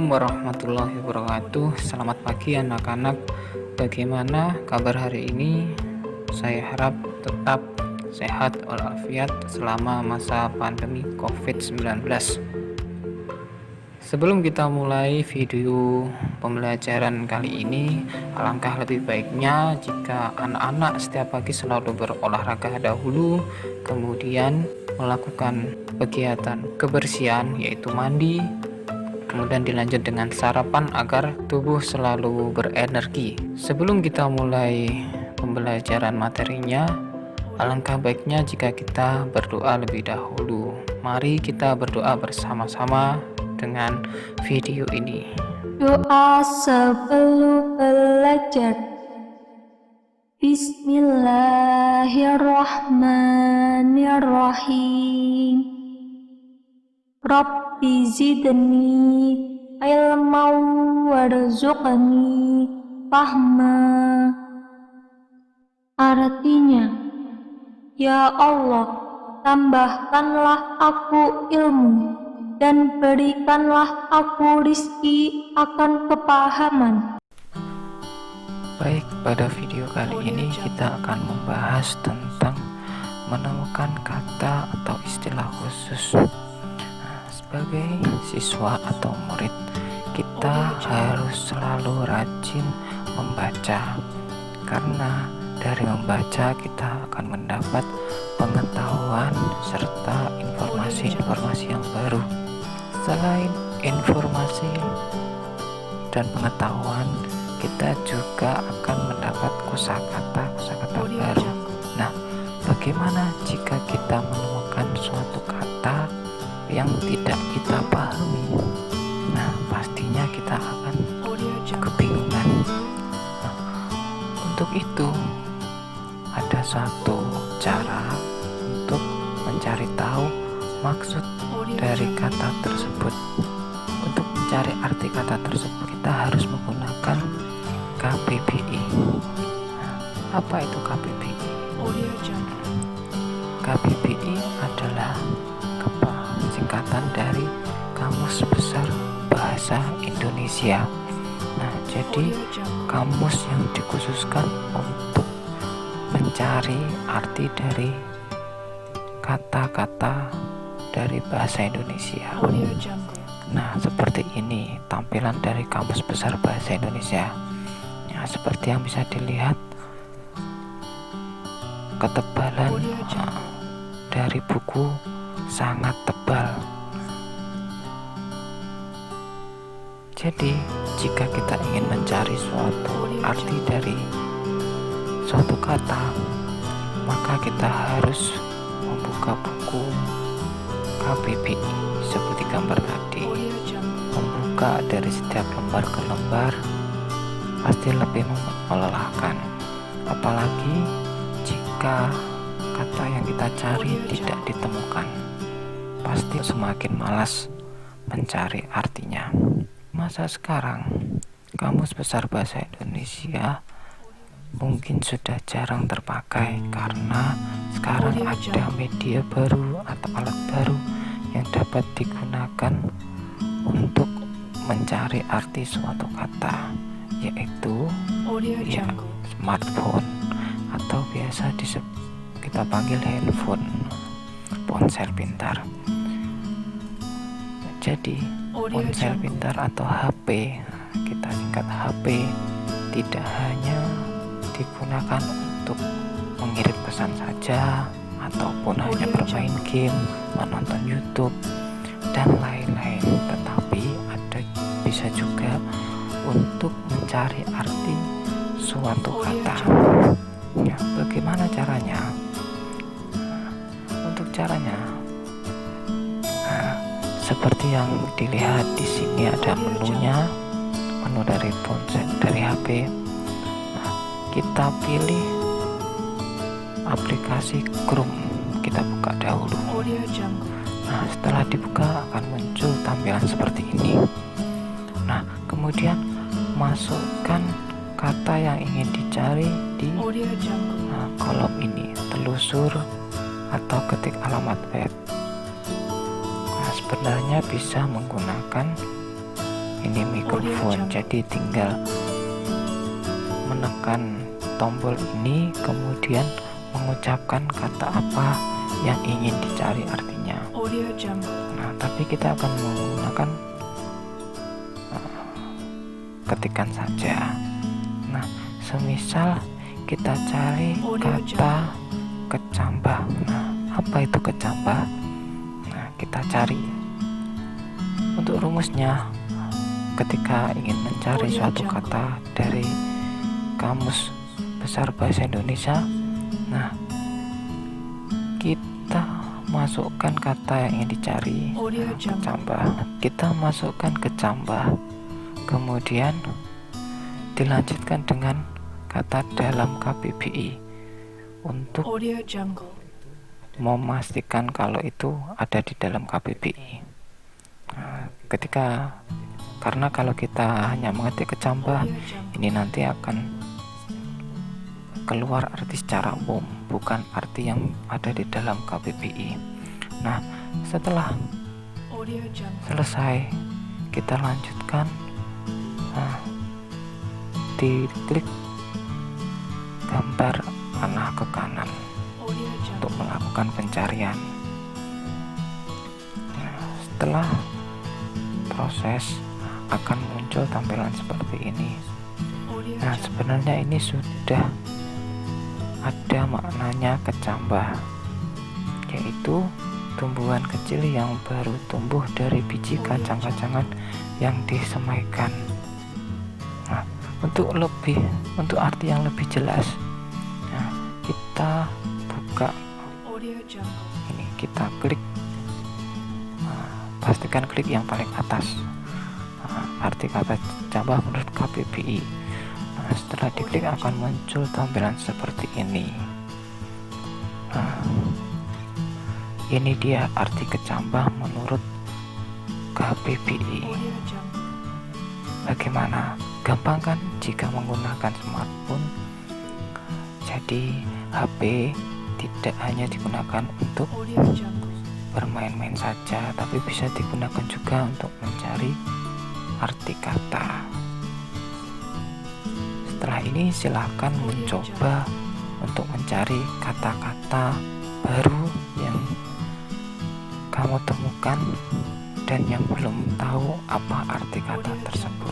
Assalamualaikum warahmatullahi wabarakatuh. Selamat pagi anak-anak. Bagaimana kabar hari ini? Saya harap tetap sehat walafiat selama masa pandemi COVID-19. Sebelum kita mulai video pembelajaran kali ini, alangkah lebih baiknya jika anak-anak setiap pagi selalu berolahraga dahulu, kemudian melakukan kegiatan kebersihan yaitu mandi, kemudian dilanjut dengan sarapan agar tubuh selalu berenergi. Sebelum kita mulai pembelajaran materinya, alangkah baiknya jika kita berdoa lebih dahulu. Mari kita berdoa bersama-sama dengan video ini. Doa sebelum belajar. Bismillahirrahmanirrahim. Rabbi zidni ilman warzuqni fahma. Artinya, ya Allah, tambahkanlah aku ilmu dan berikanlah aku rizki akan kepahaman. Baik, pada video kali ini kita akan membahas tentang menemukan kata atau istilah khusus. Sebagai siswa atau murid, kita harus selalu rajin membaca, karena dari membaca kita akan mendapat pengetahuan serta informasi-informasi yang baru. Selain informasi dan pengetahuan, kita juga akan mendapat kosakata baru. Nah, bagaimana jika kita menemukan suatu kata yang tidak kita pahami? Nah, pastinya kita akan kebingungan. Nah, untuk itu ada suatu cara untuk mencari tahu maksud dari kata tersebut. Untuk mencari arti kata tersebut, kita harus menggunakan KBBI. Nah, apa itu KBBI? KBBI adalah singkatan dari Kamus Besar Bahasa Indonesia. Nah, jadi kamus yang dikhususkan untuk mencari arti dari kata-kata dari bahasa Indonesia. Nah, seperti ini tampilan dari Kamus Besar Bahasa Indonesia. Ya, seperti yang bisa dilihat, ketebalan dari buku sangat tebal. Jadi, jika kita ingin mencari suatu arti dari suatu kata, maka kita harus membuka buku KBBI seperti gambar tadi. Membuka dari setiap lembar ke lembar pasti lebih melelahkan, apalagi jika kata yang kita cari tidak ditemukan. Pasti semakin malas mencari artinya. Masa sekarang, Kamus Besar Bahasa Indonesia mungkin sudah jarang terpakai karena sekarang ada media baru atau alat baru yang dapat digunakan untuk mencari arti suatu kata, yaitu smartphone atau biasa kita panggil handphone, ponsel pintar. Jadi ponsel pintar atau HP, kita singkat HP, tidak hanya digunakan untuk mengirim pesan saja ataupun hanya bermain game, menonton YouTube dan lain-lain, tetapi bisa juga untuk mencari arti suatu kata. Ya, bagaimana caranya? Untuk caranya, seperti yang dilihat di sini ada menunya, menu dari ponsel, dari HP. Nah, kita pilih aplikasi Chrome, kita buka dahulu. Nah, setelah dibuka akan muncul tampilan seperti ini. Nah, kemudian masukkan kata yang ingin dicari di kolom ini, telusur atau ketik alamat web. Nah, sebenarnya bisa menggunakan ini mikrofon, jadi tinggal menekan tombol ini kemudian mengucapkan kata apa yang ingin dicari artinya. Nah, tapi kita akan menggunakan ketikan saja. Nah, semisal kita cari kata kecambah. Nah, apa itu kecambah? Nah, kita cari. Untuk rumusnya, ketika ingin mencari suatu kata dari Kamus Besar Bahasa Indonesia, nah, kita masukkan kata yang ingin dicari, kecambah. Kita masukkan kecambah, kemudian dilanjutkan dengan kata dalam KBBI untuk memastikan kalau itu ada di dalam KBBI. Nah, karena kalau kita hanya mengetik kecambah, ini nanti akan keluar arti secara umum, bukan arti yang ada di dalam KBBI. Nah, setelah selesai, kita lanjutkan. Nah, diklik gambar panah ke kanan untuk melakukan pencarian. Nah, setelah proses akan muncul tampilan seperti ini. Nah, sebenarnya ini sudah ada maknanya kecambah, yaitu tumbuhan kecil yang baru tumbuh dari biji kacang-kacangan yang disemaikan. Nah, untuk arti yang lebih jelas, nah, kita buka ini, kita klik, pastikan klik yang paling atas, arti kata kecambah menurut KBBI. Nah, setelah diklik akan muncul tampilan seperti ini. Nah, ini dia arti kecambah menurut KBBI. Bagaimana? Gampang kan jika menggunakan smartphone? Jadi HP tidak hanya digunakan untuk bermain-main saja, tapi bisa digunakan juga untuk mencari arti kata. Setelah ini silahkan mencoba untuk mencari kata-kata baru yang kamu temukan dan yang belum tahu apa arti kata tersebut.